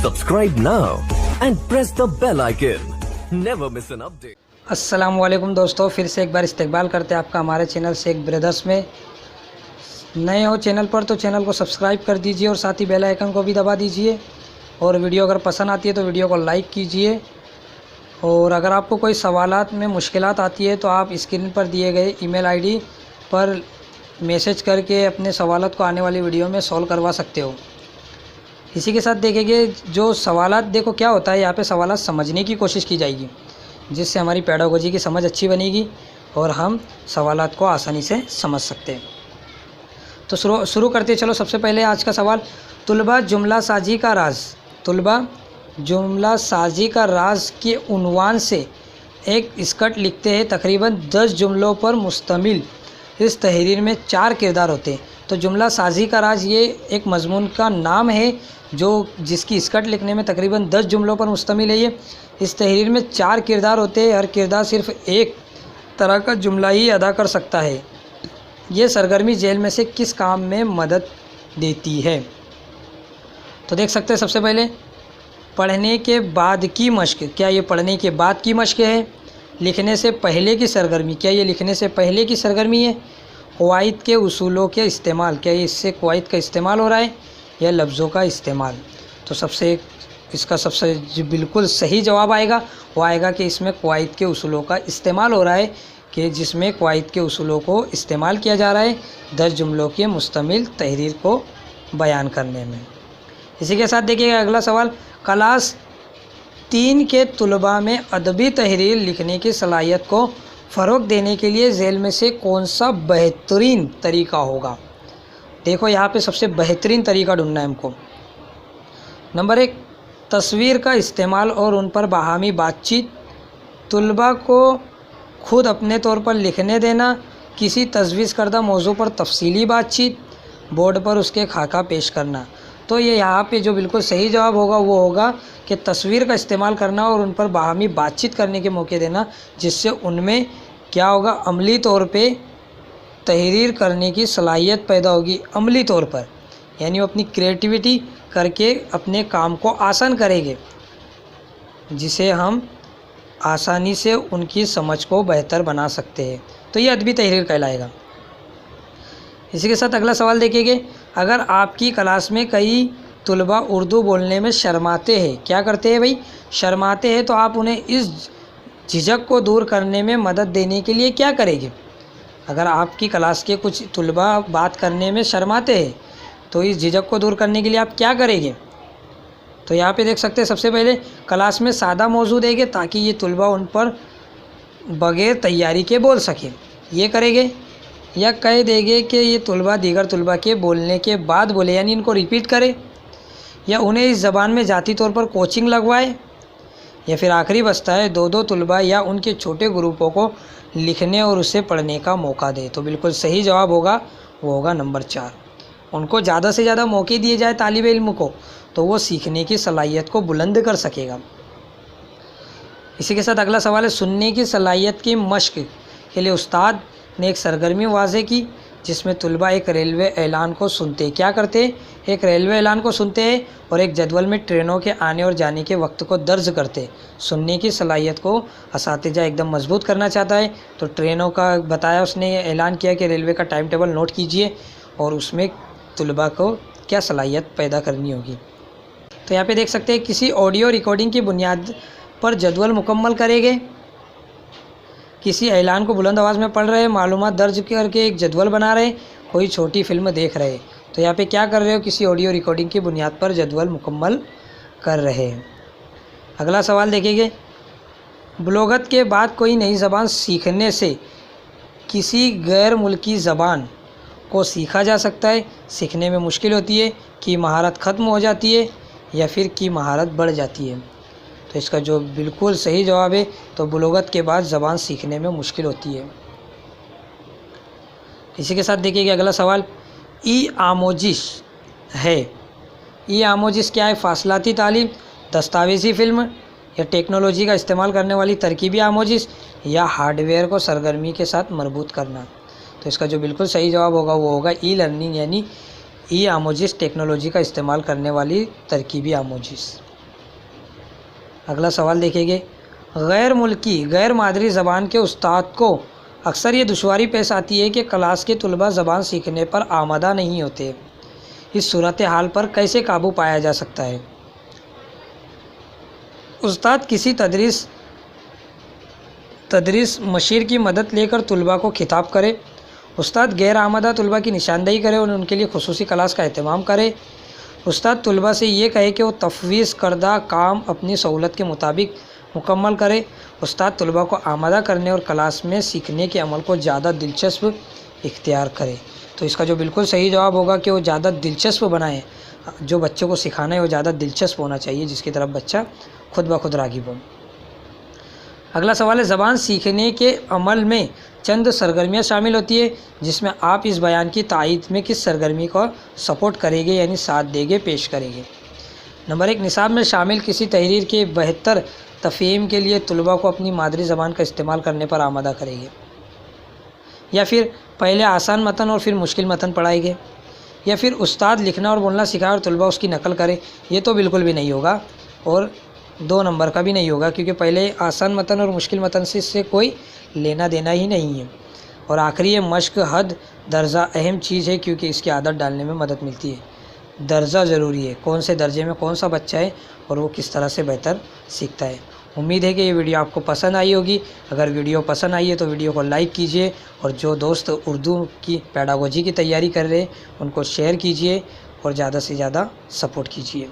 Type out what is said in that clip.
Subscribe now and press the bell icon. Never miss an update. अस्सलाम वालेकुम दोस्तों, फिर से एक बार इस्तकबाल करते हैं आपका हमारे चैनल शेख ब्रदर्स में। नए हो चैनल पर तो चैनल को सब्सक्राइब कर दीजिए और साथ ही बेल आइकन को भी दबा दीजिए। और वीडियो अगर पसंद आती है तो वीडियो को लाइक कीजिए। और अगर आपको कोई सवालात में मुश्किलात आती है तो आप स्क्रीन पर दिए गए ईमेल आईडी पर मैसेज करके अपने सवालात को आने वाली वीडियो में सॉल्व करवा सकते हो। इसी के साथ देखेंगे जो सवालात, देखो क्या होता है यहाँ पे सवालात समझने की कोशिश की जाएगी, जिससे हमारी पेडागोजी की समझ अच्छी बनेगी और हम सवालात को आसानी से समझ सकते हैं। तो शुरू करते चलो। सबसे पहले आज का सवाल, तुलबा जुमला साजी का राज। तुलबा जुमला साजी का राज के उन्वान से एक स्कर्ट लिखते हैं। तकरीबन 10 जुमलों पर मुश्तमिल इस तहरीर में 4 किरदार होते हैं। तो जुमला साजी का राज ये एक मजमून का नाम है जो जिसकी स्कर्ट लिखने में तकरीबन 10 जुमलों पर मुश्तमिल है। ये इस तहरीर में 4 किरदार होते हैं। हर किरदार सिर्फ एक तरह का जुमला ही अदा कर सकता है। ये सरगर्मी जेल में से किस काम में मदद देती है? तो देख सकते हैं सबसे पहले पढ़ने के बाद की मश्क। क्या ये पढ़ने के बाद की मश्क है? लिखने से पहले की सरगर्मी। क्या ये लिखने से पहले की सरगर्मी है? क़वाइद के उसूलों के इस्तेमाल। क्या ये इससे क़वाइद का इस्तेमाल हो रहा है या लफ्ज़ों का इस्तेमाल? तो इसका सबसे जो बिल्कुल सही जवाब आएगा वो आएगा कि इसमें क़वाइद के उसूलों का इस्तेमाल हो रहा है, कि जिसमें क़वाइद के उसूलों को इस्तेमाल किया जा रहा है 10 जुमलों के मुश्तमिल तहरीर को बयान करने में। इसी के साथ देखिएगा अगला सवाल, क्लास 3 के तुलबा में अदबी तहरीर लिखने की सलाहियत को फ़रोग़ देने के लिए झेल में से कौन सा बेहतरीन तरीका होगा? देखो यहाँ पे सबसे बेहतरीन तरीका ढूंढना है हमको। नंबर 1, तस्वीर का इस्तेमाल और उन पर बाहमी बातचीत। तुलबा को खुद अपने तौर पर लिखने देना। किसी तजवीज़ करदा मौजू पर तफसीली बातचीत। बोर्ड पर उसके खाका पेश करना। तो ये यहाँ पे जो बिल्कुल सही जवाब होगा वो होगा कि तस्वीर का इस्तेमाल करना और उन पर बाहमी बातचीत करने के मौके देना, जिससे उनमें क्या होगा, अमली तौर पे तहरीर करने की सलाहियत पैदा होगी। अमली तौर पर यानी वो अपनी क्रिएटिविटी करके अपने काम को आसान करेंगे, जिसे हम आसानी से उनकी समझ को बेहतर बना सकते हैं। तो ये अदबी तहरीर कहलाएगा। इसी के साथ अगला सवाल देखेंगे, अगर आपकी क्लास में कई तुलबा उर्दू बोलने में शर्माते हैं, क्या करते हैं भाई, शर्माते हैं, तो आप उन्हें इस झिझक को दूर करने में मदद देने के लिए क्या करेंगे? अगर आपकी क्लास के कुछ तुलबा बात करने में शर्माते हैं तो इस झिझक को दूर करने के लिए आप क्या करेंगे? तो यहाँ पे देख सकते हैं सबसे पहले क्लास में सादा मौजू देंगे ताकि ये तुलबा उन पर बग़ैर तैयारी के बोल सकें, ये करेंगे। या कह देंगे कि ये तुलबा दीगर तुलबा के बोलने के बाद बोले, यानी इनको रिपीट करें। या उन्हें इस ज़बान में ज़ाती तौर पर कोचिंग लगवाए। या फिर आखिरी बचता है 2-2 तुलबा या उनके छोटे ग्रुपों को लिखने और उसे पढ़ने का मौका दे। तो बिल्कुल सही जवाब होगा वो होगा नंबर 4। उनको ज़्यादा से ज़्यादा मौके दिए जाए तालिब इल्म को, तो वो सीखने की सलाहियत को बुलंद कर सकेगा। इसी के साथ अगला सवाल है, सुनने की सलाहियत की मश्क के लिए उस्ताद ने एक सरगर्मी वाज़े की जिसमें तुलबा एक रेलवे ऐलान को सुनते हैं। क्या करते हैं? एक रेलवे ऐलान को सुनते हैं और एक जदवल में ट्रेनों के आने और जाने के वक्त को दर्ज करते हैं। सुनने की सलाहियत को असातिज़ा एकदम मजबूत करना चाहता है, तो ट्रेनों का बताया, उसने ऐलान किया कि रेलवे का टाइम टेबल नोट कीजिए और उसमें तुलबा को क्या सलाहियत पैदा करनी होगी। तो यहाँ पे देख सकते हैं किसी ऑडियो रिकॉर्डिंग की बुनियाद पर जदवल मुकम्मल करेंगे। किसी ऐलान को बुलंद आवाज़ में पढ़ रहे, मालूमात दर्ज करके एक जदवल बना रहे, कोई छोटी फिल्म देख रहे। तो यहाँ पे क्या कर रहे हो? किसी ऑडियो रिकॉर्डिंग की बुनियाद पर जदवल मुकम्मल कर रहे हैं। अगला सवाल देखेंगे, बुलोगत के बाद कोई नई ज़बान सीखने से किसी गैर मुल्की ज़बान को सीखा जा सकता है, सीखने में मुश्किल होती है, कि महारत ख़त्म हो जाती है, या फिर की महारत बढ़ जाती है? तो इसका जो बिल्कुल सही जवाब है तो बुलोगत के बाद ज़बान सीखने में मुश्किल होती है। इसी के साथ देखिएगा अगला सवाल, ई आमोजिश है। ई आमोजिश क्या है? फासलाती तालीम, दस्तावेज़ी फिल्म, या टेक्नोलॉजी का इस्तेमाल करने वाली तरकीबी आमोजिश, या हार्डवेयर को सरगर्मी के साथ मरबूत करना। तो इसका जो बिल्कुल सही जवाब होगा वो होगा ई लर्निंग, यानी ई आमोजिश टेक्नोलॉजी का इस्तेमाल करने वाली तरकीबी आमोजिश। اگلا سوال دیکھیں گے، غیر ملکی غیر مادری زبان کے استاد کو اکثر یہ دشواری پیش آتی ہے کہ کلاس کے طلباء زبان سیکھنے پر آمادہ نہیں ہوتے، اس صورتحال پر کیسے قابو پایا جا سکتا ہے؟ استاد کسی تدریس مشیر کی مدد لے کر طلباء کو خطاب کرے، استاد غیر آمادہ طلباء کی نشاندہی کرے اور ان کے لیے خصوصی کلاس کا اہتمام کرے، استاد طلباء سے یہ کہے کہ وہ تفویض کردہ کام اپنی سہولت کے مطابق مکمل کرے، استاد طلباء کو آمادہ کرنے اور کلاس میں سیکھنے کے عمل کو زیادہ دلچسپ اختیار کرے۔ تو اس کا جو بالکل صحیح جواب ہوگا کہ وہ زیادہ دلچسپ بنائے، جو بچوں کو سکھانا ہے وہ زیادہ دلچسپ ہونا چاہیے، جس کی طرف بچہ خود بخود راغب ہو۔ اگلا سوال ہے، زبان سیکھنے کے عمل میں چند سرگرمیاں شامل ہوتی ہے، جس میں آپ اس بیان کی تائید میں کس سرگرمی کو سپورٹ کریں گے یعنی ساتھ دیں گے، پیش کریں گے؟ نمبر 1، نصاب میں شامل کسی تحریر کے بہتر تفہیم کے لیے طلباء کو اپنی مادری زبان کا استعمال کرنے پر آمادہ کریں گے، یا پھر پہلے آسان متن اور پھر مشکل متن پڑھائیں گے، یا پھر استاد لکھنا اور بولنا سکھائے اور طلباء اس کی نقل کرے؟ یہ تو بالکل بھی نہیں ہوگا اور 2 نمبر کا بھی نہیں ہوگا، کیونکہ پہلے آسان متن اور مشکل متن سے اس سے کوئی لینا دینا ہی نہیں ہے۔ اور آخری ہے، مشق حد درجہ اہم چیز ہے، کیونکہ اس کی عادت ڈالنے میں مدد ملتی ہے۔ درجہ ضروری ہے، کون سے درجے میں کون سا بچہ ہے اور وہ کس طرح سے بہتر سیکھتا ہے۔ امید ہے کہ یہ ویڈیو آپ کو پسند آئی ہوگی۔ اگر ویڈیو پسند آئی ہے تو ویڈیو کو لائک کیجئے، اور جو دوست اردو کی پیڈاگوجی کی تیاری کر رہے ہیں ان کو شیئر کیجئے اور زیادہ سے زیادہ سپورٹ کیجئے۔